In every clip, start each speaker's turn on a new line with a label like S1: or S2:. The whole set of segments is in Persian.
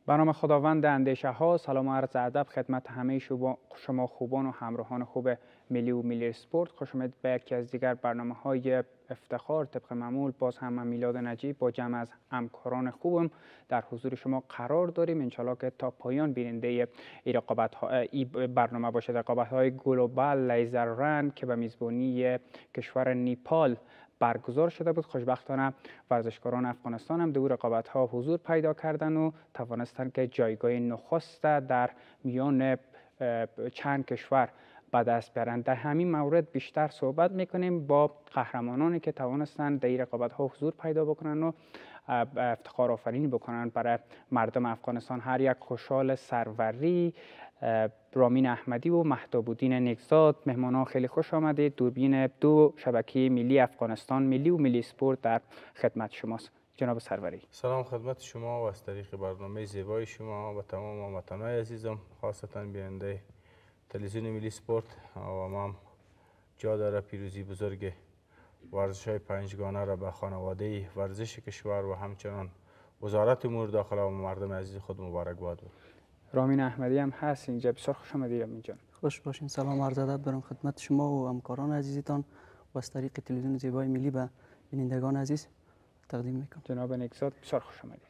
S1: به نام خداوند اندیشه ها. سلام و عرض ادب خدمت همه شما خوبان و همراهان خوب ملی و ملی اسپورت. خوش آمدید به یکی از دیگر برنامه های افتخار. طبق معمول باز هم من میلاد نجیب با جمع از همکاران خوبم در حضور شما قرار داریم. انشالله که تا پایان بیننده این برنامه باشد. رقابت های گلوبال لیزر رن که به میزبانی کشور نیپال برگزار شده بود، خوشبختانه ورزشکاران افغانستان هم در رقابت ها حضور پیدا کردند و توانستند که جایگاه نخست در میان چند کشور به دست بیارند. در همین مورد بیشتر صحبت میکنیم با قهرمانانی که توانستند در این رقابت ها حضور پیدا بکنند و افتخار آفرینی بکنند برای مردم افغانستان. هر یک خوشحال سروری، رامین احمدی و مهتاب الدین نیکزاد. مهمانان خیلی خوش آمدید. دوربین دو شبکه ملی افغانستان ملی و ملی اسپورت در خدمت شماست. جناب سروری،
S2: سلام خدمت شما و از طریق برنامه زیبای شما و تمام هموطنان عزیزم، خاصتا بیننده تلویزیون ملی اسپورت و ما جا داره پیروزی بزرگ ورزش های پنجگانه را به خانواده ورزش کشور و همچنان وزارت امور داخله و مردم عزیز خود مبارکباد بود.
S1: رامین احمدی هم هست اینجا. بسیار خوش آمدید رامین جان.
S3: خوش باشین. سلام عرض ادب دارم خدمت شما و همکاران عزیزتان و از طریق تلویزیون زیبای ملی به بینندگان عزیز تقدیم میکنم.
S1: جناب نیکزاد بسیار خوش آمدید.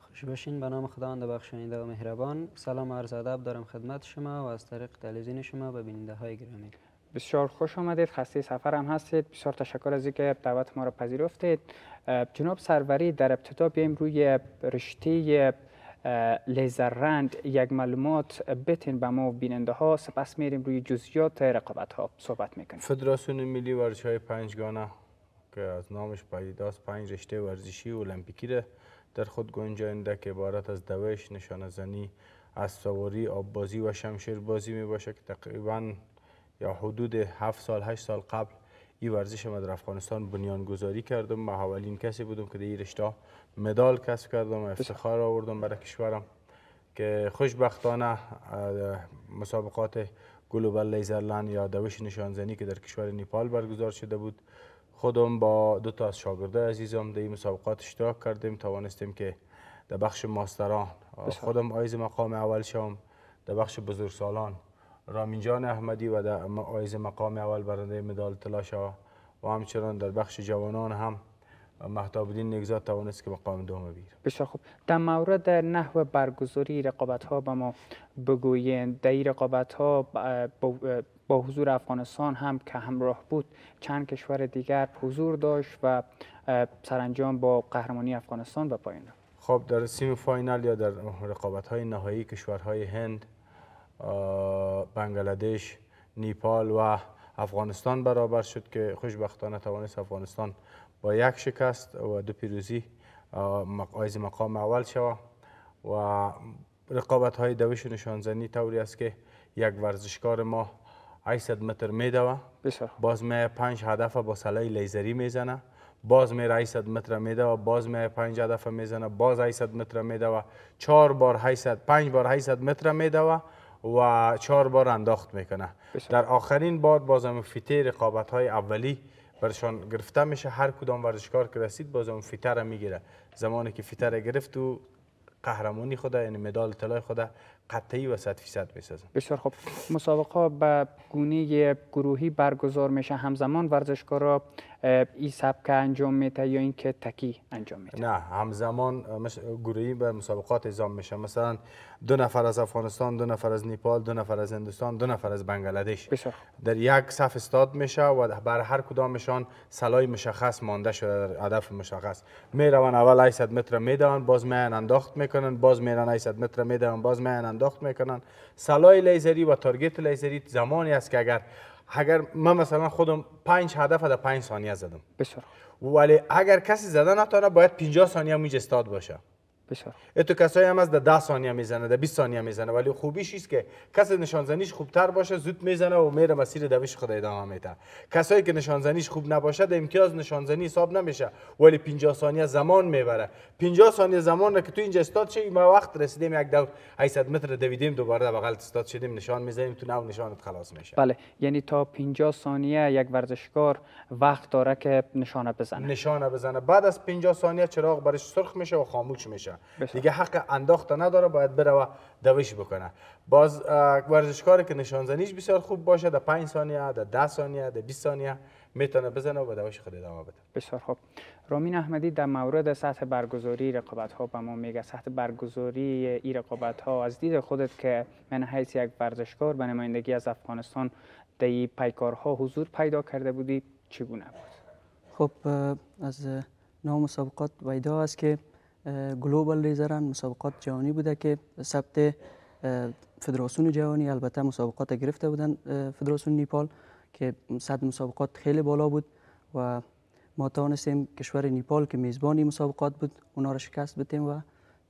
S4: خوش باشین. به نام خداوند بخشنده و مهربان. سلام عرض ادب دارم خدمت شما و از طریق تلویزیون شما به بیننده های گرامی.
S1: بسیار خوش آمدید. خسته سفر هم هستید. بسیار تشکر از اینکه دعوت ما را پذیرفتید. جناب سروری، در ابتدا بیایم روی رشته لیزر رند یک معلومات بتین به ما و بیننده ها، سپس میریم روی جزئیات رقابت ها صحبت میکنیم.
S2: فدراسیون ملی ورزش های پنجگانه که از نامش پدیداست 5 رشته ورزشی و المپیکی را در خود گنجانده که عبارت از دوش، نشانه زنی، اسب سواری، آببازی و شمشیر بازی می باشه که تقریبا یا حدود 7 سال 8 سال قبل این ورزش ما در افغانستان بنیانگذاری کردم و اولین کسی بودم که در این رشته مدال کسب کردم و افتخار آوردم برای کشورم که خوشبختانه مسابقات گلوبال لیزرلند یا دوش نشانزنی که در کشور نیپال برگزار شده بود، خودم با 2 تا از شاگرده عزیزم در این مسابقات اشتراک کردیم. توانستیم که در بخش ماستران خودم آیز مقام اول شوم، در بخش بزرگسالان رامین جان احمدی و در آیز مقام اول برنده مدال طلا شوم و همچنان در بخش جوانان هم مهتاب الدین نیکزاد توانست که مقام دوم بگیره.
S1: بسیار خوب. در مورد نحو برگزاری رقابت ها به ما بگویید. در این رقابت ها با حضور افغانستان هم که همراه بود، چند کشور دیگر حضور داشت و سرانجام با قهرمانی افغانستان به پایان رفت.
S2: خب در سیمی فاینال یا در رقابت های نهایی کشورهای هند، بنگلادش، نیپال و افغانستان برابر شد که خوشبختانه توانست افغانستان با 1 شکست و 2 پیروزی آیز مقام اول شود و رقابت های دوش نشانزنی طوری است که یک ورزشکار ما 800 متر میدوه، باز می 5 هدف با سلاح لیزری میزنه، باز میره 800 متر میدوه، باز می 5 هدف میزنه، باز 800 متر میدوه، 4 بار 800 5 بار 800 متر میدوه و 4 بار انداخت میکنه. در آخرین بار بازم فیته رقابت های اولی برشان گرفته میشه. هر کدام ورزشکار که رسید بازم فیته را میگیره. زمانی که فیته را گرفت و قهرمانی خود یعنی مدال طلای خود قطعی و 100% میسازن.
S1: بسیار خوب. مسابقه به گونه گروهی برگزار میشه، همزمان ورزشکارا این سبک انجام میده یا اینکه تکی انجام میده؟
S2: نه، همزمان گروهی به مسابقات اعزام میشه. مثلا 2 نفر از افغانستان، 2 نفر از نیپال، 2 نفر از هندوستان، 2 نفر از بنگلادش در یک صف استاد میشه و بر هر کدامشان سلاح مشخص مانده شده در هدف مشخص. میرون اول 800 متر میدون، باز میان انداخت میکنن، باز میرن 800 متر میدون، باز میان انداخت میکنن. سلاح لیزری و تارگت لیزری زمانی است که اگر من مثلا خودم 5 هدف در 5 ثانیه زدم،
S1: بسیار،
S2: ولی اگر کسی زدن نتونه باید 50 ثانیه میج استاد باشه.
S1: بسیار.
S2: تو کسایی هم از در 10 ثانیه میزنه، در 20 ثانیه میزنه، ولی خوبیش است که کسی نشانزنیش خوبتر باشه زود میزنه و میره مسیر دوش خود ادامه میده. کسایی که نشانزنیش خوب نباشه در امتیاز نشانزنی حساب نمیشه، ولی 50 ثانیه زمان میبره. 50 ثانیه زمان را که تو اینجا استاد شی، ما وقت رسیدیم یک دور 800 متر دویدیم، دوباره در بغل استاد شدیم، نشان میزنیم، تو نو نشانت خلاص میشه.
S1: بله، یعنی تا 50 ثانیه یک ورزشکار وقت داره که نشانه بزنه.
S2: بعد از 50 ثانیه چراغ برش سرخ میشه و خاموش میشه. دیگه حق انداخت نداره، باید بره و دوش بکنه. باز ورزشکاری که نشانزنیش بسیار خوب باشه، در 5 ثانیه، در 10 ثانیه، در 20 ثانیه میتونه بزنه و به دوش خود ادامه بده.
S1: بسیار خوب. رامین احمدی در مورد سطح برگزاری رقابت ها به ما میگه. سطح برگزاری این رقابت ها از دید خودت که من حیث یک ورزشکار به نمایندگی از افغانستان در این پیکارها حضور پیدا کرده بودی، چگونه بود؟
S3: خب از نام مسابقات ویدا است که گلوبال لیزرن، مسابقات جهانی بوده که ثبت فدراسیون جهانی، البته مسابقات گرفته بودن فدراسیون نیپال که سطح مسابقات خیلی بالا بود و ما توانستیم کشور نیپال که میزبانی مسابقات بود اونا را شکست بدیم و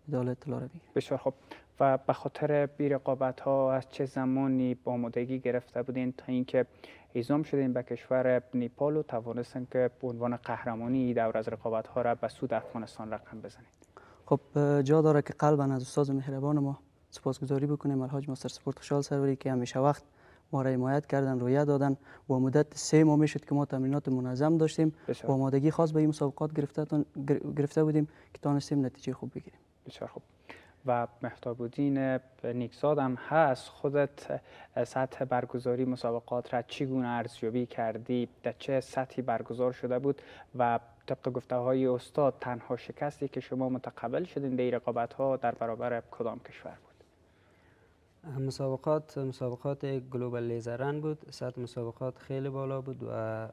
S3: مدال طلا را بگیریم.
S1: بسیار خوب. و به خاطر بی رقابت ها از چه زمانی با آمادگی گرفته بودین تا اینکه اعزام شدین به کشور نیپال و توانستین که به عنوان قهرمانی دور از رقابت ها را به سود افغانستان رقم بزنید؟
S3: خب جا داره که قلبا از استاد مهربان ما سپاسگزاری بکنیم، الحاج مستر سپورت خوشحال سروری که همیشه وقت ما را حمایت کردن، رویه دادن. با مدت 3 ماه میشد که ما تمرینات منظم داشتیم، با آمادگی خاص به این مسابقات گرفته بودیم که تونستیم نتیجه خوب بگیریم.
S1: بسیار خوب. و مهتاب الدین نیکزاد هم هست. خودت سطح برگزاری مسابقات را چگونه ارزیابی کردی؟ در چه سطحی برگزار شده بود و طبق گفته های استاد تنها شکستی که شما متقبل شدین در رقابت ها در برابر کدام کشور بود؟
S4: مسابقات گلوبال لیزرن بود. سطح مسابقات خیلی بالا بود و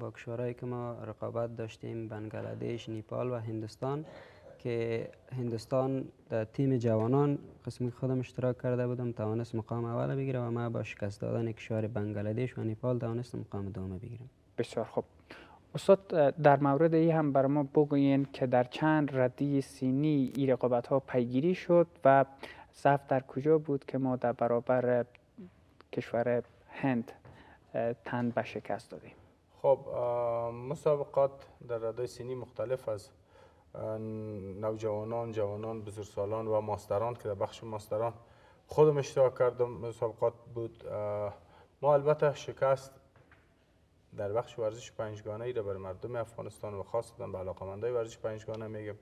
S4: با کشورهایی که ما رقابت داشتیم بنگلادش، نیپال و هندوستان که هندوستان در تیم جوانان قسمی خودم اشتراک کرده بودم توانست مقام اول بگیره و ما با شکست دادن کشور بنگلادش و نیپال توانست مقام دوم بگیرم.
S1: بسیار خوب. استاد در مورد این هم بر ما بگوین که در چند ردی سینی این رقابت ها پیگیری شد و ضعف در کجا بود که ما در برابر کشور هند تن به شکست دادیم؟
S2: خب مسابقات در ردای سینی مختلف از نوجوانان، جوانان، بزرگسالان و ماستران که در بخش ماستران خودم اشتراک کردم مسابقات بود. ما البته شکست در بخش ورزش پنجگانه ای را بر مردم افغانستان و خاصتا به علاقه‌مندان ورزش پنجگانه میگم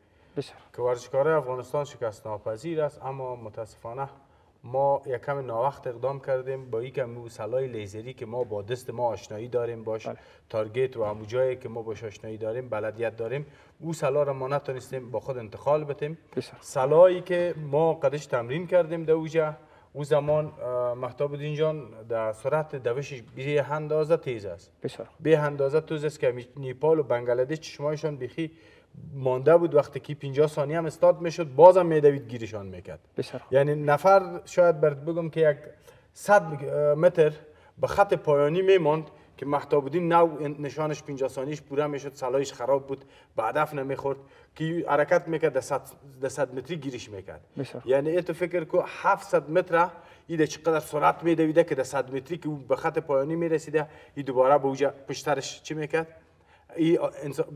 S2: که ورزشکارای افغانستان شکست ناپذیر است، اما متاسفانه ما یک کم ناوقت اقدام کردیم با یک موسلای لیزری که ما با دست ما آشنایی داریم باش، تارگت و همو جایی که ما باش آشنایی داریم بلدیت داریم، او سلا را ما نتونستیم با خود انتقال بدیم. سلایی که ما قدش تمرین کردیم در اوجه او زمان مهتاب الدین جان در سرعت دوشش به اندازه تیز است، به اندازه تیز است که نیپال و بنگلادش چشمایشان بیخی مانده بود، وقتی که 50 ثانیه هم استارت میشد بازم میدوید گیرشان میکرد. یعنی نفر شاید برات بگم که یک 100 متر به خط پایانی میماند که مهتاب الدین نو نشانش 50 ثانیهش پوره میشد، سلایش خراب بود، به هدف نمیخورد که حرکت میکرد در 100 متری گیرش میکرد. یعنی تو فکر کو 700 متر ایده چقدر سرعت میدویده که در 100 متری که به خط پایانی میرسیده ای دوباره به اوجه پشترش چی میکرد؟ این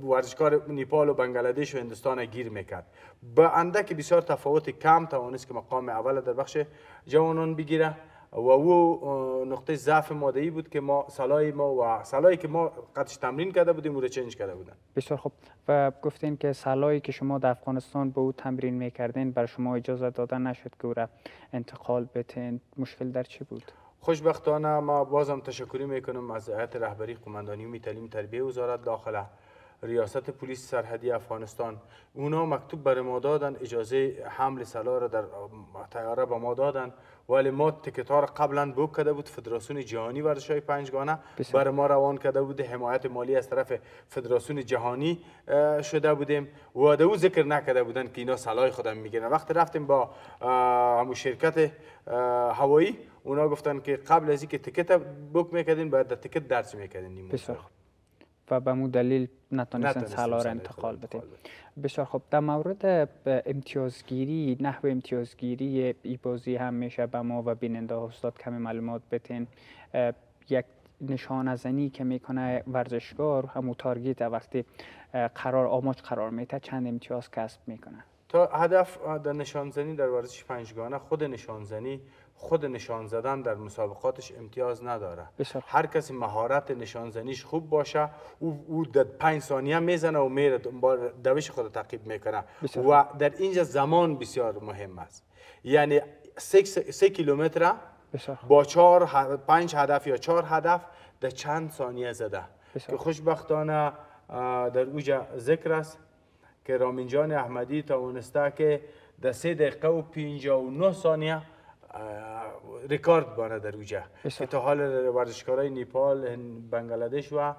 S2: ورزشکار نیپال و بنگلادش و هندوستان گیر میکرد. به اندک بسیار تفاوت کم توانست که مقام اول در بخش جوانان بگیره و او نقطه ضعف ماده‌ای بود که ما سلایی که ما قدش تمرین کرده بودیم او رو چنج کرده بودن.
S1: بسیار خوب. و گفتین که سلایی که شما در افغانستان به او تمرین میکردین بر شما اجازه دادن نشد که او را انتقال بدین، مشکل در چی بود؟
S2: خوشبختانه ما بازم تشکری میکنم از هیئت رهبری قماندانی امور تعلیم تربیه وزارت داخله، ریاست پلیس سرحدی افغانستان، اونا مکتوب بر ما دادن، اجازه حمل سلاح را در طیاره به ما دادن، ولی ما تیکت ها را قبلا بوک کرده بود فدراسیون جهانی ورزش‌های پنجگانه بر ما روان کرده بود، حمایت مالی از طرف فدراسیون جهانی شده بودیم و در او ذکر نکرده بودن که اینا سلاح خودم میگیرن. وقتی رفتیم با همون شرکت هوایی اونا گفتن که قبل از اینکه تیکت بوک میکردین باید در تیکت درس میکردین.
S1: بسیار خوب. و به مو دلیل نتونستن سلاح را انتقال بدین. بسیار خوب. در مورد امتیازگیری، نحو امتیازگیری ای بازی هم میشه به ما و بیننده استاد کمی معلومات بدین. یک نشانه زنی که میکنه ورزشکار همون تارگت وقتی آماج قرار میده چند امتیاز کسب میکنه؟
S2: تا هدف در نشانزنی در ورزش پنجگانه خود نشان زدن در مسابقاتش امتیاز نداره. هر کسی مهارت نشانزنیش خوب باشه او در 5 ثانیه میزنه و میره دوش خود تعقیب میکنه و در اینجا زمان بسیار مهم است. یعنی 3 کیلومتر با 5 هدف یا 4 هدف در چند ثانیه زده که خوشبختانه در اوجا ذکر است که رامین جان احمدی توانسته که در 3 دقیقه و 59 ثانیه ریکارد بانه در اوجا که تا حال ورزشکارای نیپال، بنگلادش و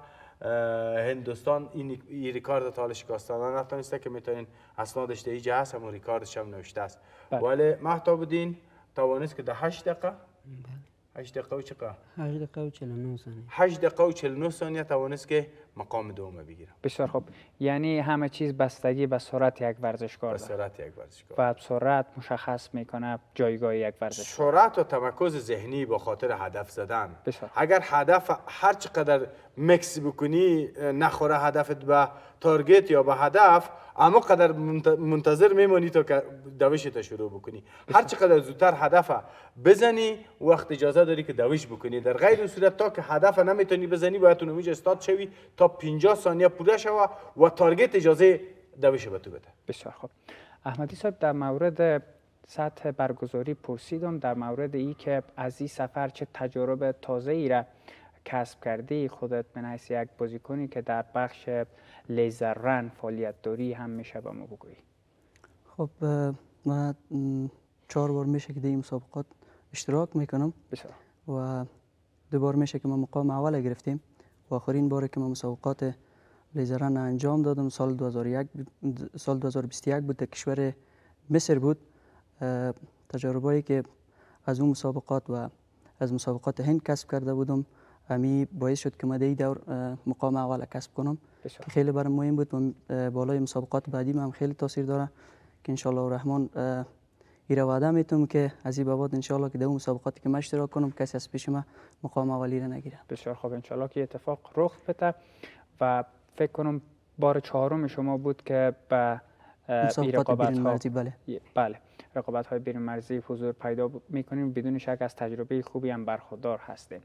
S2: هندوستان این ریکارد تا حال شکستن نتونسته که میتونین اسنادش در اینجا هست، همون ریکاردش هم نوشته است. ولی مهتاب الدین توانست که در 8 دقیقه 8 دقیقه و چقدر؟
S4: 8 دقیقه و 49 ثانیه.
S2: 8 دقیقه و 49 ثانیه توانست که مقام دوم بگیره.
S1: بسیار خوب. یعنی همه چیز بستگی به سرعت یک ورزشکار
S2: داره. سرعت یک ورزشکار.
S1: و سرعت مشخص میکنه جایگاه یک ورزشکار.
S2: سرعت و تمرکز ذهنی با خاطر هدف زدن.
S1: بسیار.
S2: اگر هدف هر چقدر مکس بکنی نخوره هدفت به تارگت یا به هدف، اما قدر منتظر میمونی تا که دوشت شروع بکنی. هر چقدر زودتر هدف بزنی وقت اجازه داری که دوش بکنی. در غیر صورت تا که هدف نمیتونی بزنی باید اونجا استارت شوی تا 50 ثانیه پوره شوه و تارگت اجازه دوش به تو بده.
S1: بسیار خوب. احمدی صاحب در مورد سطح برگزاری پرسیدم، در مورد ای که از این سفر چه تجربه تازه ای را کسب کردی خودت به حیث یک بازیکنی که در بخش لیزر رن فعالیت داری هم میشه به ما بگویی؟
S3: خب من 4 بار میشه که در این مسابقات اشتراک میکنم.
S1: بسیار.
S3: و 2 بار میشه که ما مقام اول گرفتیم و آخرین بار که ما مسابقات لیزر رن انجام دادم سال 2021 بود، در کشور مصر بود. تجربه‌ای که از اون مسابقات و از مسابقات هند کسب کرده بودم امی باعث شد که من در این دور مقام اول کسب کنم که خیلی برام مهم بود و بالای مسابقات بعدی هم خیلی تاثیر داره که انشالله الرحمن ایره وعده میتونم که از این بعد انشالله که در اون مسابقاتی که من اشتراک کنم کسی از پیش من مقام اولی را نگیره.
S1: بسیار خوب، انشالله که اتفاق رخ بده و فکر کنم بار 4م شما بود که به
S3: مسابقات بیرون مرزی
S1: بله رقابت‌های بیرون مرزی حضور پیدا می‌کنیم. بدون شک از تجربه خوبی هم برخوردار هستیم.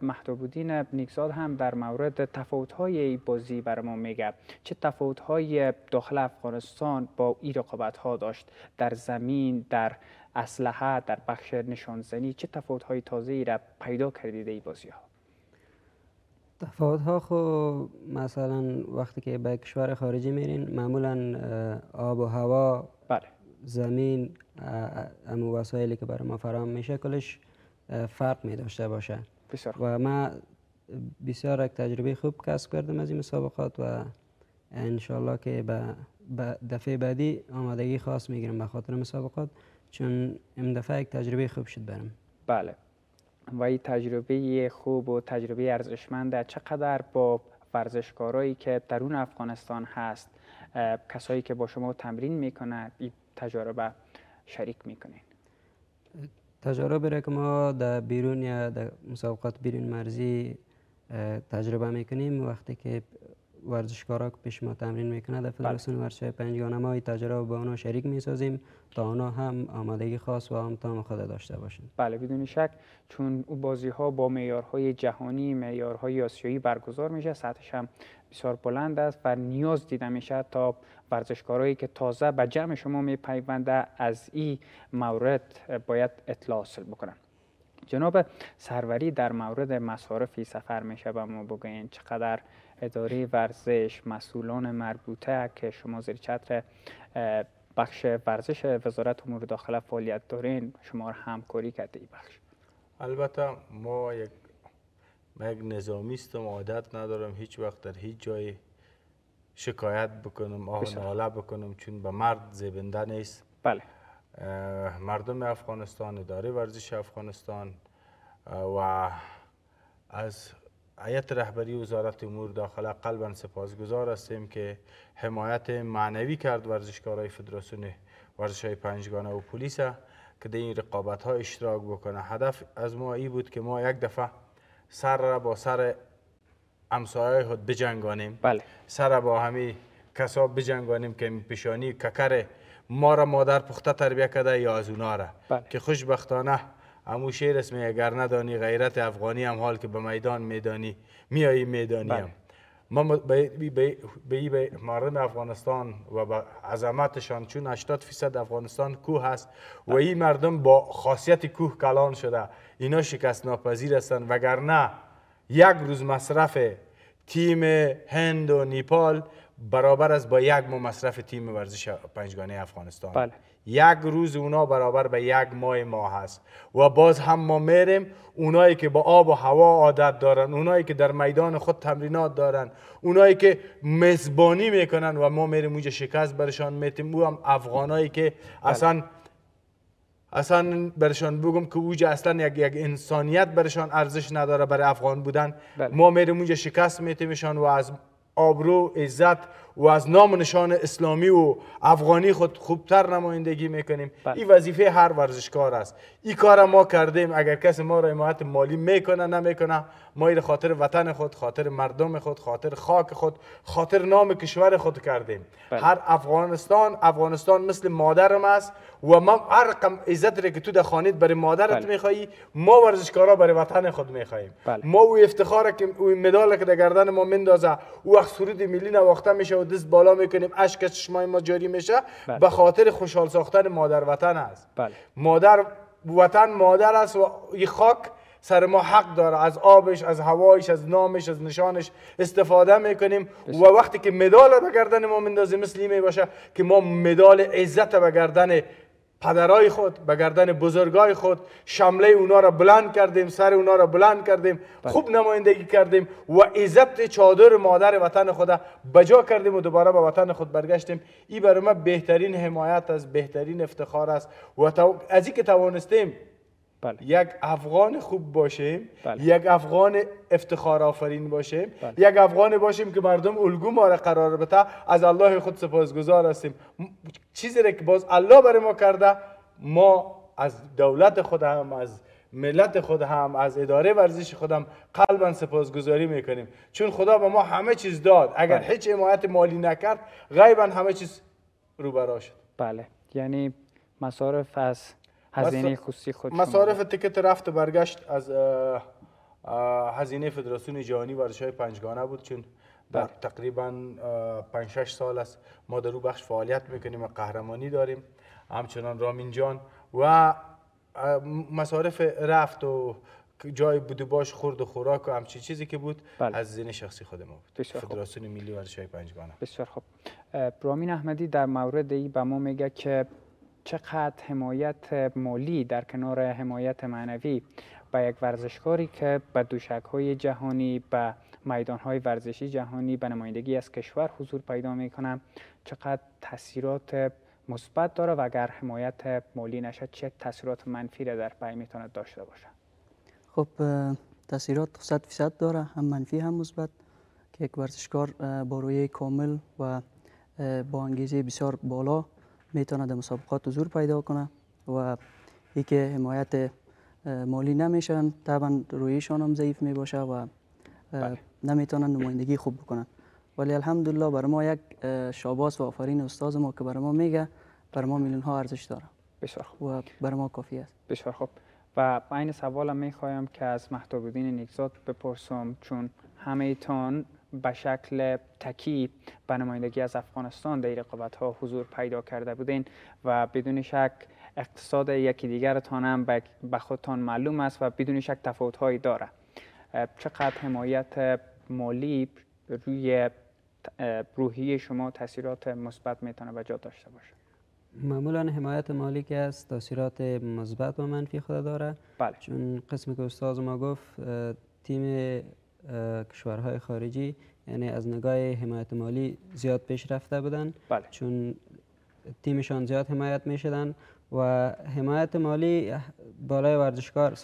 S1: مهتاب الدین نیکزاد هم در مورد تفاوت‌های بازی برای ما میگه. چه تفاوت‌های داخل افغانستان با این رقابت‌ها داشت؟ در زمین، در اسلحه، در بخش نشانزنی چه تفاوت‌های تازه‌ای را پیدا کردید این بازی‌ها؟
S4: تفاوت‌ها خب مثلا وقتی که به کشور خارجی میرین معمولاً آب و هوا،
S1: بله،
S4: زمین، امو وسایلی که برای ما فراهم میشه کلش فرق می داشته باشه.
S1: بسیار.
S4: و من بسیار یک تجربه خوب کسب کردم از این مسابقات و انشالله که به دفعه بعدی آمادگی خاص میگیرم به خاطر مسابقات، چون این دفعه یک تجربه خوب شد برم.
S1: بله، و این تجربه خوب و تجربه ارزشمند چقدر با ورزشکارایی که درون افغانستان هست، کسایی که با شما تمرین میکنند، این تجربه شریک میکنین؟
S4: تجربه را که ما در بیرون یا در مسابقات بیرون مرزی تجربه میکنیم، وقتی که ورزشکارا که پیش ما تمرین میکنه در فدراسیون ورزش پنجگانه ما این تجربه با اونا شریک میسازیم تا اونا هم آمادگی خاص و امتحان خود داشته باشند.
S1: بله بدون شک، چون او بازی ها با معیارهای جهانی، معیارهای آسیایی برگزار میشه، سطحش هم بسیار بلند است و نیاز دیده میشه تا ورزشکارایی که تازه به جمع شما میپیونده از این مورد باید اطلاع حاصل بکنن. جناب سروری، در مورد مصارف سفر میشه به ما بگوین چقدر اداره ورزش، مسئولان مربوطه که شما زیر چتر بخش ورزش وزارت امور داخله فعالیت دارین شما را همکاری کرده این بخش؟
S2: البته ما یک نظامی هستم، عادت ندارم هیچ وقت در هیچ جای شکایت بکنم، آه ناله بکنم، چون به مرد زیبنده نیست.
S1: بله.
S2: مردم افغانستان، اداره ورزش افغانستان و از هیئت رهبری وزارت امور داخله قلباً سپاسگزار هستیم که حمایت معنوی کرد ورزشکارای فدراسیون ورزش‌های پنجگانه و پلیس که در این رقابت‌ها اشتراک بکنه. هدف از ما این بود که ما یک دفعه سر را با سر همسایه خود بجنگانیم.
S1: بله.
S2: سر با همین کسا بجنگانیم که پیشانی ککر ما را مادر پخته تربیه کرده یا از اونا را.
S1: بله.
S2: که خوشبختانه همون شعر اسم اگر ندانی غیرت افغانی هم حال که به میدان میدانی میایی میدانی هم. ما به مردم افغانستان و به عظمتشان، چون 80% افغانستان کوه هست و این مردم با خاصیت کوه کلان شده، اینا شکست ناپذیر هستند، وگرنه یک روز مصرف تیم هند و نیپال برابر است با یک ماه مصرف تیم ورزش پنجگانه افغانستان.
S1: بله.
S2: یک روز اونا برابر به یک ماه هست و باز هم ما میریم، اونایی که با آب و هوا عادت دارن، اونایی که در میدان خود تمرینات دارن، اونایی که میزبانی میکنن و ما میریم اونجا شکست برشان میتیم. او هم افغانایی که اصلا برشان بگم که اوجا اصلا یک انسانیت برشان ارزش نداره برای افغان بودن. ما میریم اونجا شکست میتیمشان و از آبرو، عزت و از نام نشان اسلامی و افغانی خود خوبتر نمایندگی میکنیم. این وظیفه هر ورزشکار است. این کار ما کردیم. اگر کسی ما را حمایت مالی میکنه نمیکنه، ما این خاطر وطن خود، خاطر مردم خود، خاطر خاک خود، خاطر نام کشور خود کردیم. هر افغانستان مثل مادرم است و ما هر رقم عزت را که تو در خانیت برای مادرت میخوایی، ما ورزشکارا برای وطن خود میخواییم. ما او افتخار که او مدال که در گردن ما مندازه، او وقت سرود ملی نواخته میشه و دست بالا میکنیم، اشک از چشمای ما جاری میشه، به خاطر خوشحال ساختن مادر وطن است. مادر وطن مادر است و این خاک سر ما حق داره. از آبش، از هوایش، از نامش، از نشانش استفاده میکنیم و وقتی که مدال به گردن ما مندازیم مثل این میباشه که ما مدال عزت به گردن پدرای خود، به گردن بزرگای خود، شمله اونا را بلند کردیم، سر اونا را بلند کردیم، خوب نمایندگی کردیم و عزت چادر مادر وطن خود بجا کردیم و دوباره به وطن خود برگشتیم. این برای ما بهترین حمایت است، بهترین افتخار است و از این که توانستیم یک افغان خوب باشیم، یک افغان افتخار آفرین باشیم، یک افغان باشیم که مردم الگو ما را قرار بده، از الله خود سپاسگزار هستیم. چیزی را که باز الله برای ما کرده، ما از دولت خود هم، از ملت خود هم، از اداره ورزش خود هم قلبا سپاسگزاری میکنیم، چون خدا به ما همه چیز داد. اگر هیچ حمایت مالی نکرد، غیبا همه چیز روبرا شد.
S1: بله، یعنی مصارف از هزینه خصوصی خود،
S2: مصارف تیکت رفت و برگشت از هزینه فدراسیون جهانی ورزش‌های پنجگانه بود، چون در تقریبا 5-6 سال است ما در اون بخش فعالیت میکنیم و قهرمانی داریم، همچنان رامین جان، و مصارف رفت و جای بود باش، خورد و خوراک و همچین چیزی که بود از هزینه شخصی خود ما بود. فدراسیون ملی ورزش‌های پنجگانه.
S1: بسیار خوب. رامین احمدی در مورد این به ما میگه که چقدر حمایت مالی در کنار حمایت معنوی به یک ورزشکاری که به دوشک‌های جهانی، به میدان‌های ورزشی جهانی، به نمایندگی از کشور حضور پیدا می‌کنه، چقدر تاثیرات مثبت داره و اگر حمایت مالی نشد چه تاثیرات منفی را در پی میتونه داشته باشه؟
S3: خب تاثیرات 100% داره، هم منفی هم مثبت، که یک ورزشکار با روحیه کامل و با انگیزه بسیار بالا میتونه در مسابقات حضور پیدا کنه و ای که حمایت مالی نمیشن طبعا رویشان هم ضعیف می باشه و نمیتونن نمایندگی خوب بکنن. ولی الحمدلله برای ما یک شاباس و آفرین استاد ما که برای ما میگه، برای ما میلیون ها ارزش داره.
S1: بسیار خوب.
S3: و برای ما کافی است.
S1: بسیار خوب. و این سوالم میخوایم که از مهتاب الدین نیکزاد بپرسم، چون همه تان به شکل تکی به نمایندگی از افغانستان در رقابت ها حضور پیدا کرده بودین و بدون شک اقتصاد یکی دیگرتان هم به خودتان معلوم است و بدون شک تفاوت هایی داره. چقدر حمایت مالی روی روحیه شما تاثیرات مثبت میتونه به جا داشته باشه؟
S4: معمولا حمایت مالی که است تاثیرات مثبت و منفی خود داره. چون قسمی که استاد ما گفت، تیم کشورهای خارجی یعنی از نگاه حمایت مالی زیاد پیش رفته بودن، چون تیمشان زیاد حمایت میشدن و حمایت مالی بالای ورزشکار 100%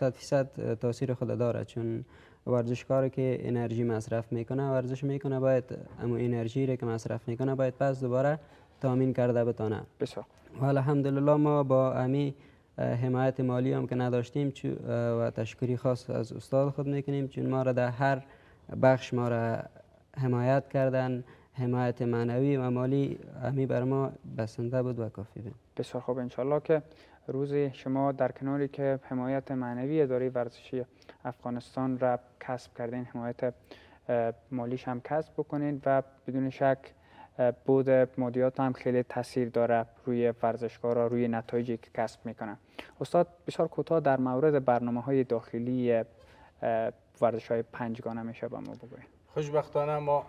S4: تاثیر خود داره، چون ورزشکاری که انرژی مصرف میکنه، ورزش میکنه، باید اما انرژی را که مصرف میکنه باید پس دوباره تامین کرده بتانه.
S1: بسیار.
S4: و الحمدلله ما با امی حمایت مالی هم که نداشتیم و تشکری خاص از استاد خود میکنیم، چون ما را در هر بخش ما را حمایت کردن، حمایت معنوی و مالی همی بر ما بسنده بود و کافی بود.
S1: بسیار خوب، انشالله که روز شما در کناری که حمایت معنوی اداره ورزشی افغانستان را کسب کردین، حمایت مالیش هم کسب بکنین و بدون شک بود مالیات هم خیلی تاثیر داره روی ورزشکارا، روی نتایجی که کسب میکنن. استاد بسیار کوتاه در مورد برنامه‌های داخلی ورزش‌های پنجگانه میشه با ما بگویید؟
S2: خوشبختانه ما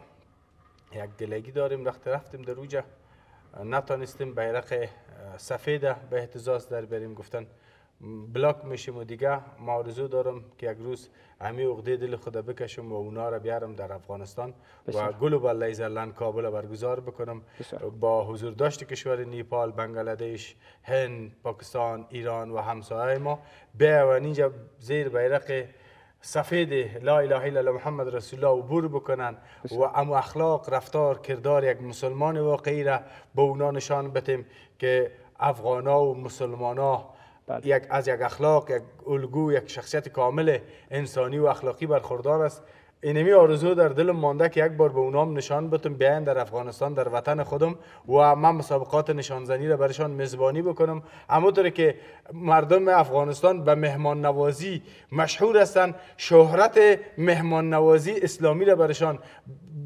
S2: یک گلگی داریم، وقتی رفتیم در اوجه نتانستیم بیرق سفید به اهتزاز در بریم، گفتن بلاک میشیم و دیگه ما آرزو دارم که یک روز همی عقده دل خود بکشم و اونا را بیارم در افغانستان و گلوبال لیزرلند کابل برگزار بکنم با حضور داشت کشور نیپال، بنگلادش، هند، پاکستان، ایران و همسایه ما بیا و اینجا زیر بیرق سفید لا اله الا الله محمد رسول الله عبور بکنن و ام اخلاق، رفتار، کردار یک مسلمان واقعی را به اونا نشان بدیم که افغانا و مسلمانا از یک اخلاق، یک الگو، یک شخصیت کامل انسانی و اخلاقی برخوردار است. اینمی آرزو در دلم مانده که یک بار به اونام نشان بدم بیاین در افغانستان، در وطن خودم و من مسابقات نشانزنی را برشان میزبانی بکنم. همونطور که مردم افغانستان به مهمان نوازی مشهور هستند، شهرت مهمان نوازی اسلامی را برشان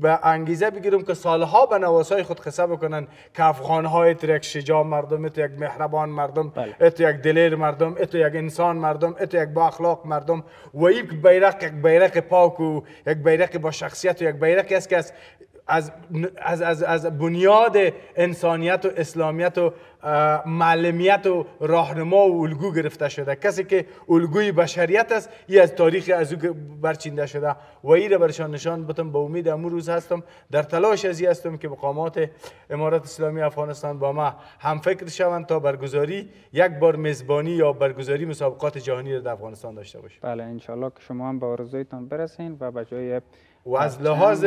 S2: به انگیزه بگیرم که سالها به نوازهای خود قصه بکنن که افغان‌های تو یک شجاع مردم، تو یک مهربان مردم، تو یک دلیر مردم، تو یک انسان مردم، تو یک با اخلاق مردم و یک بیرق پاک و یک بیرق با شخصیت و یک بیرقی است که از بنیاد انسانیت و اسلامیت و معلمیت و راهنما و الگو گرفته شده. کسی که الگوی بشریت است، این از تاریخ از او برچینده شده و این را برشان نشان بدم. با امید امروز روز هستم، در تلاش ازی هستم که مقامات امارت اسلامی افغانستان با ما هم فکر شوند تا برگزاری یک بار میزبانی یا برگزاری مسابقات جهانی را در افغانستان داشته باشیم.
S1: بله، انشالله که شما هم به آرزویتان برسین و به جای
S2: و از لحاظ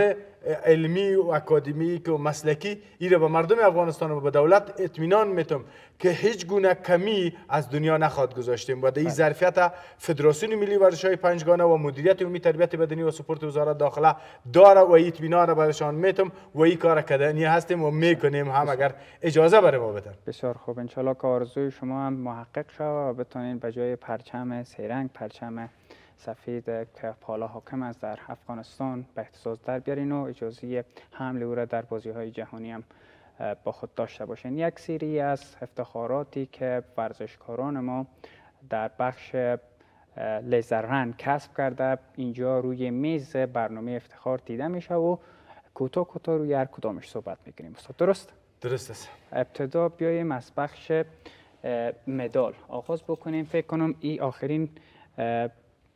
S2: علمی و اکادمیک و مسلکی ایره به مردم افغانستان و به دولت اطمینان میتم که هیچ گونه کمی از دنیا نخواهد گذاشتیم و در این ظرفیت فدراسیون ملی ورزش‌های پنجگانه و مدیریت عمومی تربیت بدنی و سپورت وزارت داخله داره و اطمینان را برشان میتم و این کار کردنی هستیم و میکنیم هم اگر اجازه بر ما بدن.
S1: بسیار خوب، انشالله که آرزوی شما هم محقق شود و بتونین به جای پرچم سه‌رنگ، پرچم سفید که حالا حاکم است در افغانستان به اهتزاز در بیارین و اجازه حمل او را در بازی‌های جهانی هم با خود داشته باشین. یک سری از افتخاراتی که ورزشکاران ما در بخش لیزررن کسب کرده اینجا روی میز برنامه افتخار دیده میشه و کوتاه روی هر کدامش صحبت میکنیم. استاد درست؟
S2: درست است.
S1: ابتدا بیایم از بخش مدال آغاز بکنیم. فکر کنم این آخرین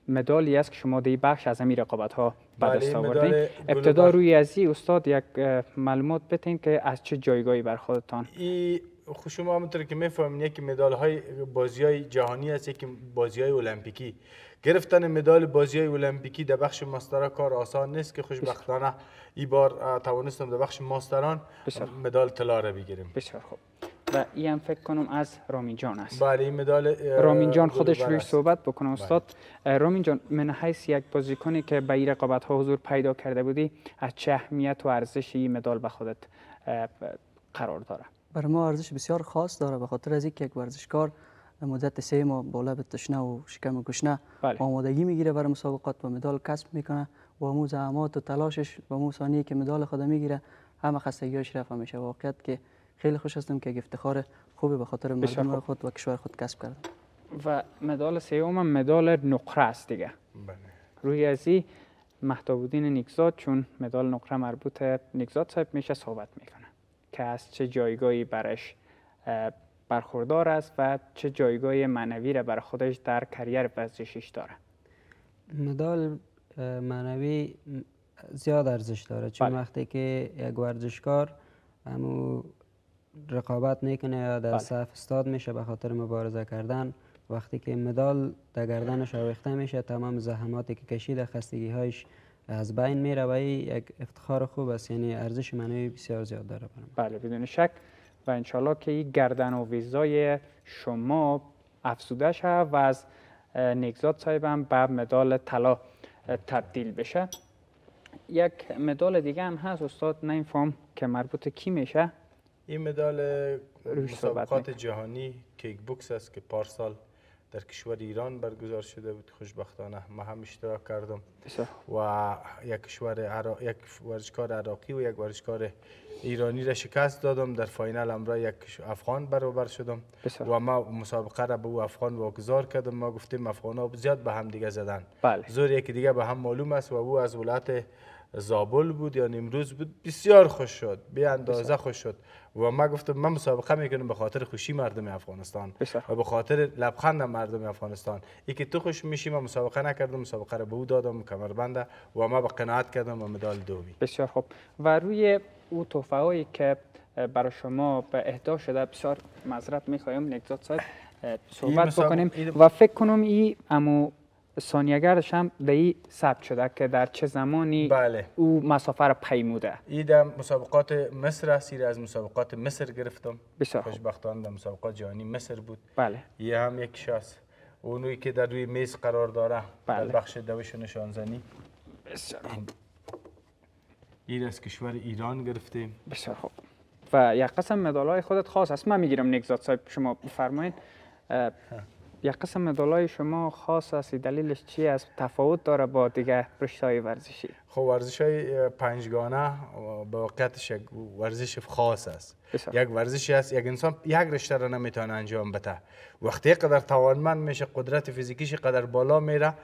S1: مدالی است که شما در بخش از همین رقابت ها به دست آوردین. ابتدا روی از این استاد یک معلومات بتین که از چه جایگاهی بر خودتان؟
S2: شما همونطور که میفهمین یکی مدال های بازی های جهانی است، یکی بازی های المپیکی. گرفتن مدال بازی های المپیکی در بخش ماسترها کار آسان نیست که خوشبختانه این بار توانستم در بخش ماستران مدال طلا را بگیریم.
S1: بسیار خوب. و این هم فکر کنم از رامین جان است.
S2: بله، این مدال
S1: رامین جان خودش روی صحبت بکنم استاد. رامین جان، من حیث یک بازیکنی که به این رقابت ها حضور پیدا کرده بودی، از چه اهمیت و ارزش این مدال به خودت قرار داره؟
S3: برای ما ارزش بسیار خاص داره، به خاطر از اینکه یک ورزشکار مدت 3 ماه با لب تشنه و شکم گشنه آمادگی میگیره برای مسابقات و مدال کسب میکنه و امو زحمات و تلاشش و امو ثانیه که مدال خود میگیره همه خستگیاش رفع میشه. واقعیت که خیلی خوش هستم که افتخار خوبی به خاطر مردم خود و کشور خود کسب کردم. و
S1: مدال سوم مدال نقره است دیگه. روی ازی مهتاب‌الدین نیکزاد، چون مدال نقره مربوط نیکزاد صاحب میشه، صحبت میکنه که از چه جایگاهی برش برخوردار است و چه جایگاه معنوی را برای خودش در کریر ورزشیش داره.
S4: مدال معنوی زیاد ارزش داره، چون وقتی که یک ورزشکار همو رقابت میکنه یا در صف استاد میشه به خاطر مبارزه کردن، وقتی که مدال در گردنش آویخته میشه تمام زحماتی که کشیده، خستگی هایش از بین میره و این یک افتخار خوب است، یعنی ارزش معنوی بسیار زیاد داره برام.
S1: بله بدون شک و انشالله که این گردن و ویزای شما افزوده شه و از نیکزاد صاحب هم به مدال طلا تبدیل بشه. یک مدال دیگه هم هست استاد، نمیفهم که مربوط کی میشه.
S2: این مدال مسابقات جهانی کیک بوکس است که پارسال در کشور ایران برگزار شده بود. خوشبختانه ما هم اشتراک کردم و یک ورزشکار عراقی و یک ورزشکار ایرانی را شکست دادم. در فاینال امرا یک افغان برابر شدم و ما مسابقه را به او افغان واگذار کردم. ما گفتیم افغان‌ها زیاد به هم دیگه زدن، زور یکی دیگه به هم معلوم است و او از ولایت زابل بود یا نیمروز بود. بسیار خوش شد، بی اندازه خوش شد و ما گفتم من مسابقه میکنم به خاطر خوشی مردم افغانستان و به خاطر لبخند مردم افغانستان. ای که تو خوش میشی، من مسابقه نکردم، مسابقه را به او دادم کمربند و ما به قناعت کردم و مدال دومی.
S1: بسیار خوب. و روی او تحفه هایی که برای شما به اهدا شده، بسیار معذرت میخوایم نگذات صاحب صحبت بکنیم و فکر کنم این امو ثانیه‌گردش هم در این ثبت شده که در چه زمانی او مسافه را پیموده.
S2: این در مسابقات مصر است، از مسابقات مصر گرفتم. خوشبختانه در مسابقات جهانی مصر بود. این هم یک شاس اونویی که در روی میز قرار داره در بخش دوش و نشانزنی. این از کشور ایران گرفتیم.
S1: بسیار خوب. و یک قسم مدال‌های خودت خاص است. من میگیرم نگذات صاحب شما بفرمایید. یک قسم مدال‌های شما خاص است، دلیلش چی است؟ تفاوت داره با دیگه رشته‌های ورزشی؟
S2: خب ورزش‌های پنجگانه به واقعیتش یک ورزش خاص است. یک ورزشی است یک انسان یک رشته را نمیتونه انجام بده. وقتی قدر توانمند میشه، قدرت فیزیکیش قدر بالا میره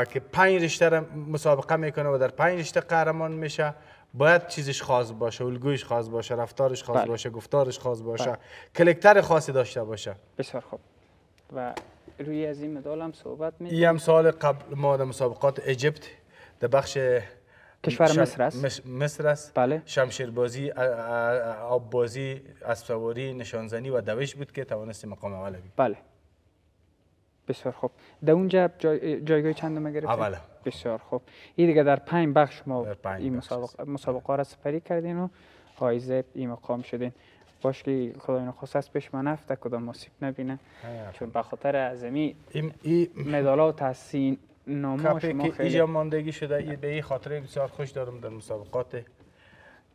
S2: که 5 رشته را مسابقه میکنه و در 5 رشته قهرمان میشه. باید چیزش خاص باشه، الگویش خاص باشه، رفتارش خاص باشه، گفتارش خاص باشه، کاراکتر خاصی داشته باشه.
S1: بسیار خوب. و روی از این مدال هم صحبت می‌کنیم.
S2: این هم سال قبل ما در مسابقات اجیپت در بخش
S1: کشور مصر است.
S2: مصر است. شمشیربازی، آببازی، اسب‌سواری، نشانزنی و دوش بود که توانستیم مقام اول بگیریم.
S1: بسیار خوب. در اونجا جایگاه چندم گرفتید؟
S2: اوله.
S1: بسیار خوب. این دیگه در 5 بخش ما این مسابقه را سپری کردین و حائز این مقام شدین. باش که خدای نخواست است پیش من نفته کدام مصیب نبینه، چون به خاطر عظمی مدال و تحسین نامه شما خیلی
S2: اینجا ماندگی شده. به این خاطر بسیار خوش دارم. در مسابقات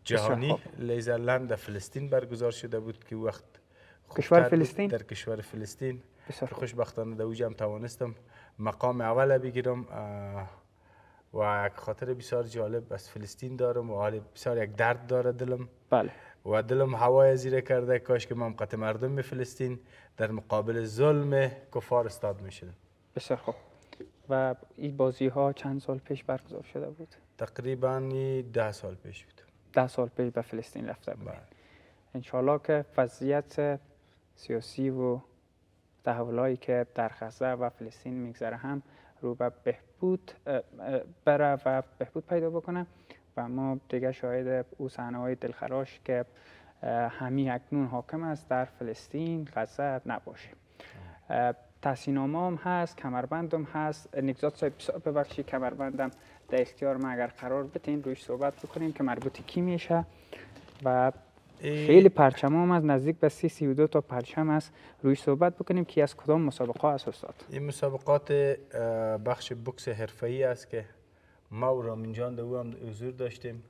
S2: جهانی لیزرلند در فلسطین برگزار شده بود که وقت
S1: کشور فلسطین،
S2: در کشور فلسطین خوشبختانه در اوجم توانستم مقام اول بگیرم و یک خاطر بسیار جالب از فلسطین دارم و حال بسیار یک درد داره دلم. و دلم هوای زیره کرده کاش که من قطع مردم فلسطین در مقابل ظلم کفار استاد می شدم.
S1: بسیار خوب. و این بازی ها چند سال پیش برگزار شده بود؟
S2: تقریبا 10 سال پیش بود.
S1: 10 سال پیش به فلسطین رفته بود. انشالله که وضعیت سیاسی و تحولایی که در غزه و فلسطین میگذره هم رو به بهبود بره و بهبود پیدا بکنه و ما دیگه شاهد او صحنه‌های دلخراش که همین اکنون حاکم است در فلسطین غزه نباشیم. تحسین‌نامه هم هست، کمربندم هست. نگذات صاحب ببخشید کمربندم در اختیار ما اگر قرار بتین رویش صحبت بکنیم که مربوط کی میشه و خیلی پرچم هم از نزدیک به 30-32 تا پرچم است. رویش صحبت بکنیم که از کدام مسابقه است استاد؟
S2: این مسابقات بخش بوکس حرفه‌ای است که ما و رامین جان او هم حضور داشتیم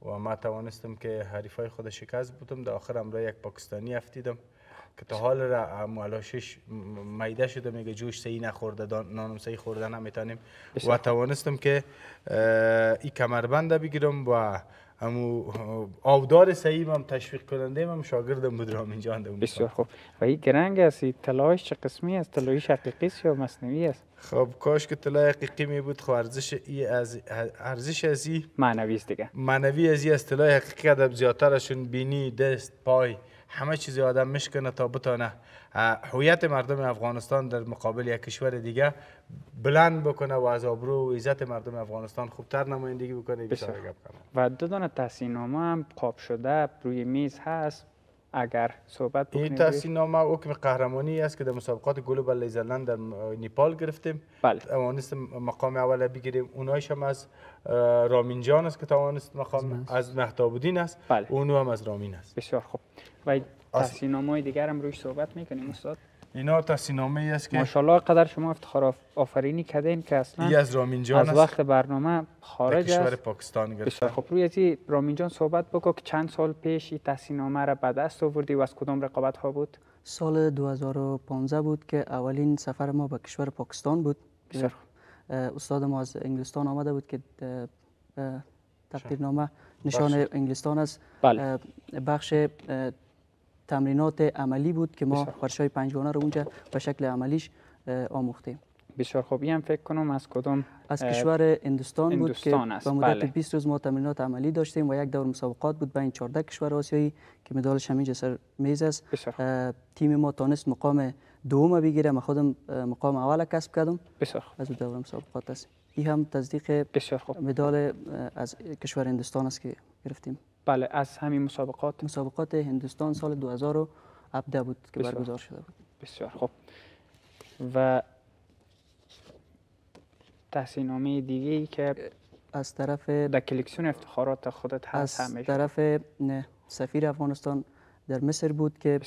S2: و ما توانستم که حریفای خود شکست بودم. در آخر امرا یک پاکستانی افتیدم که تا حال را مالاشش میده شده، میگه جوش صحیح نخورده، نانم صحیح خورده نمیتونیم و توانستم که این کمربند بگیرم و امو آودار صحیح هم تشویق کننده هم شاگردم بود رامین جان.
S1: بسیار خوب. و این گرنگ است، طلایش چه قسمی است؟ طلای حقیقی است یا مصنوعی است؟
S2: خب کاش که طلای حقیقی می بود. خب ارزش از این
S1: معنوی است دیگه.
S2: معنوی از این طلای حقیقی ادب زیادترشون بینی، دست، پای، همه چیز آدم میشکنه تا بتونه هویت مردم افغانستان در مقابل یک کشور دیگه بلند بکنه و از آبرو و عزت مردم افغانستان خوبتر نمایندگی بکنه.
S1: و دو دانه تحسین‌نامه هم قاب شده روی میز هست. اگر صحبت بکنید.
S2: این تحسین‌نامه حکم قهرمانی است که در مسابقات گلوبال لیزرلند در نیپال گرفتیم. توانستیم مقام اول بگیریم. اونایش هم از رامین جان است که توانست مقام از مهتاب‌الدین است. اونو هم از رامین است.
S1: بسیار خوب. و تحسین‌نامه‌های دیگر هم روش صحبت میکنیم استاد؟
S2: اینا تصمیم ای است که
S1: ماشاءالله قدر شما افتخار آفرینی کردین که اصلا
S2: ای از رامین جان
S1: از
S2: است
S1: وقت برنامه خارج
S2: کشور
S1: است.
S2: پاکستان
S1: بسیار
S2: گرفتن.
S1: خوب. روی ازی رامین جان صحبت بکن که چند سال پیش این تصمیم را به دست آوردی و از کدام رقابت ها بود؟
S3: سال 2015 بود که اولین سفر ما به کشور پاکستان بود.
S1: بسیار خوب.
S3: استاد ما از انگلستان آمده بود که تقدیرنامه نشان انگلستان است.
S1: بله.
S3: بخش تمرینات عملی بود که ما ورزش‌های پنجگانه رو اونجا به شکل عملیش آموختیم.
S1: بسیار خوب. هم فکر کنم از کدام
S3: از کشور هندوستان بود که
S1: است.
S3: به مدت
S1: بله.
S3: 20 روز ما تمرینات عملی داشتیم و یک دور مسابقات بود بین 14 کشور آسیایی که مدالش همینجا سر میز است. تیم ما تونست مقام دوم بگیره، من خودم مقام اول کسب کردم.
S1: بسیار خوب.
S3: از دور مسابقات است. این هم تصدیق
S1: بسیار خوب.
S3: مدال از کشور هندوستان است که گرفتیم.
S1: بله. از همین مسابقات
S3: هندوستان سال 2017 بود که برگزار شده بود.
S1: بسیار خوب. و تحصیلنامه دیگه ای که
S3: از طرف
S1: در کلکسیون افتخارات خودت هست
S3: از طرف سفیر افغانستان در مصر بود که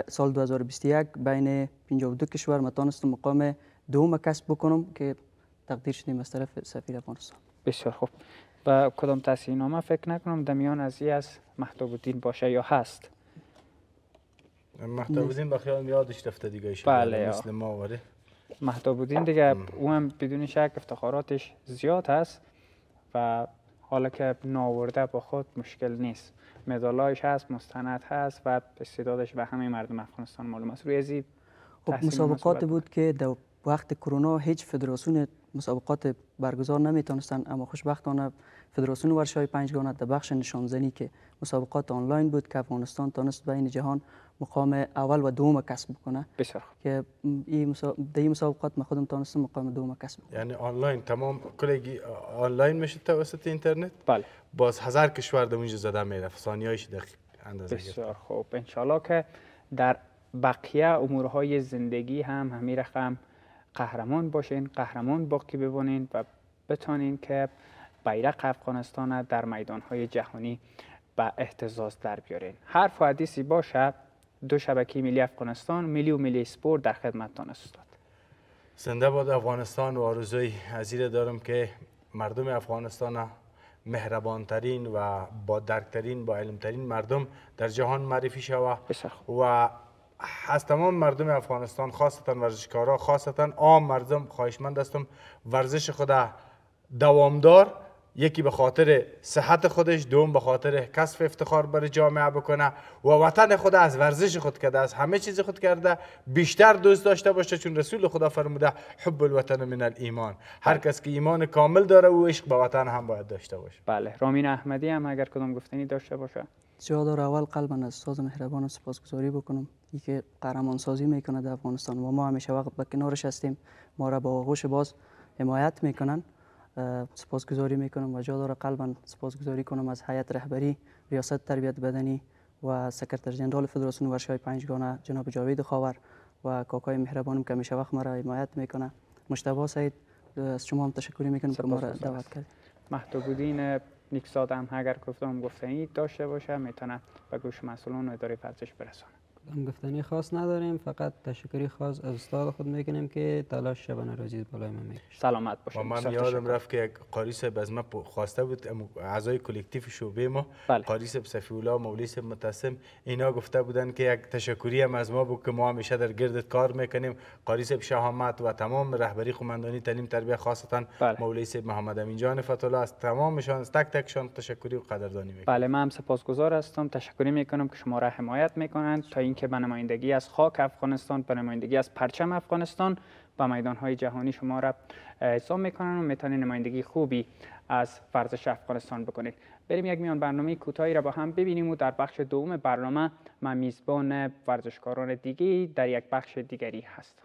S3: سال 2021 بین 52 کشور من تونستم مقام دوم کسب بکنم که تقدیر شدیم از طرف سفیر افغانستان.
S1: بسیار خوب. و کدام تحصیلنامه فکر نکنم در میان از مهتاب الدین باشه یا هست؟
S2: مهتاب الدین بخیال یادش رفته دیگه ایش.
S1: بله.
S2: مثل ما واره.
S1: مهتاب الدین دیگه او هم بدون شک افتخاراتش زیاد هست و حالا که ناورده با خود مشکل نیست. مدالایش هست، مستند هست و استعدادش به همه مردم افغانستان معلوم است. روی ازی
S3: مسابقات بود که در وقت کرونا هیچ فدراسیون مسابقات برگزار نمیتونستن، اما خوشبختانه فدراسیون ورزش‌های پنجگانه در بخش نشانزنی که مسابقات آنلاین بود که افغانستان تونست بین جهان مقام اول و دوم کسب کنه.
S1: بسیار
S3: که این مسابقات من خودم تونستم مقام دوم کسب کنم.
S2: یعنی آنلاین تمام کلگی آنلاین میشه توسط اینترنت؟
S1: بله.
S2: باز 1000 کشور در اونجا زده میره. ثانیه‌اش دقیق اندازه گرفته.
S1: بسیار خوب. انشالله که در بقیه امورهای زندگی هم همین رقم قهرمان باشین، قهرمان باقی بمانین و بتونین که بیرق افغانستان در میدانهای جهانی به اهتزاز در بیارین. حرف و حدیثی باشه، دو شبکه ملی افغانستان، ملی و ملی اسپورت در خدمتتان است.
S2: زنده باد افغانستان و آرزوی عزیز دارم که مردم افغانستان مهربانترین و با درکترین با علمترین مردم در جهان معرفی شود و از تمام مردم افغانستان خاصتا ورزشکارا، خاصتا عام مردم خواهشمند هستم ورزش خود دوامدار، یکی به خاطر صحت خودش، دوم به خاطر کسب افتخار برای جامعه بکنه و وطن خود از ورزش خود کرده، از همه چیز خود کرده بیشتر دوست داشته باشه، چون رسول خدا فرموده حب الوطن من الایمان. هر کس که ایمان کامل داره و عشق به وطن هم باید داشته باشه.
S1: بله. رامین احمدی هم اگر کدام گفتنی داشته باشه.
S3: جادار اول قلبا از استاد مهربان سپاسگزاری بکنم ای که قهرمان سازی میکنه در افغانستان و ما همیشه وقت به کنارش هستیم، ما را با آغوش باز حمایت میکنن. سپاسگزاری میکنم و جا داره قلبا سپاسگزاری کنم از هیئت رهبری، ریاست تربیت بدنی و سکرتر ژنرال فدراسیون ورزش‌های پنجگانه جناب جاوید خاور و کاکای مهربانم که همیشه وقت مرا حمایت میکنه. مجتبی سعید از شما هم تشکری میکنم که ما را دعوت کردید.
S1: مهتاب الدین نیکزاد هم اگر گفتنی داشته باشه میتونه به گوش مسئولان و اداره ورزش برسونه.
S4: گفتنی خاص نداریم، فقط تشکری خاص از استاد خود میکنیم که تلاش شبانه روزی بالای ما میکشه.
S1: سلامت باشید.
S2: من یادم رفت که قاری صاحب از ما خواسته بود، اعضای کلکتیو شعبه ما، قاری صاحب صفی‌الله، مولوی صاحب متسم، اینا گفته بودن که یک تشکری هم از ما بود که ما همیشه در گردت کار میکنیم. قاری صاحب شهامت و تمام رهبری قماندانی تعلیم تربیت، خاصتا مولوی صاحب محمد امین جان فتح‌الله، از تمامشان تک تکشان تشکری و قدردانی میکنم.
S1: بله، من هم سپاسگزار هستم. تشکری میکنم که شما را حمایت میکنند تا اینکه به نمایندگی از خاک افغانستان، به نمایندگی از پرچم افغانستان به میدانهای جهانی شما را اعزام میکنن و میتونید نمایندگی خوبی از ورزش افغانستان بکنید. بریم یک میان برنامه کوتاهی را با هم ببینیم و در بخش دوم برنامه من میزبان ورزشکاران دیگه در یک بخش دیگری هستم.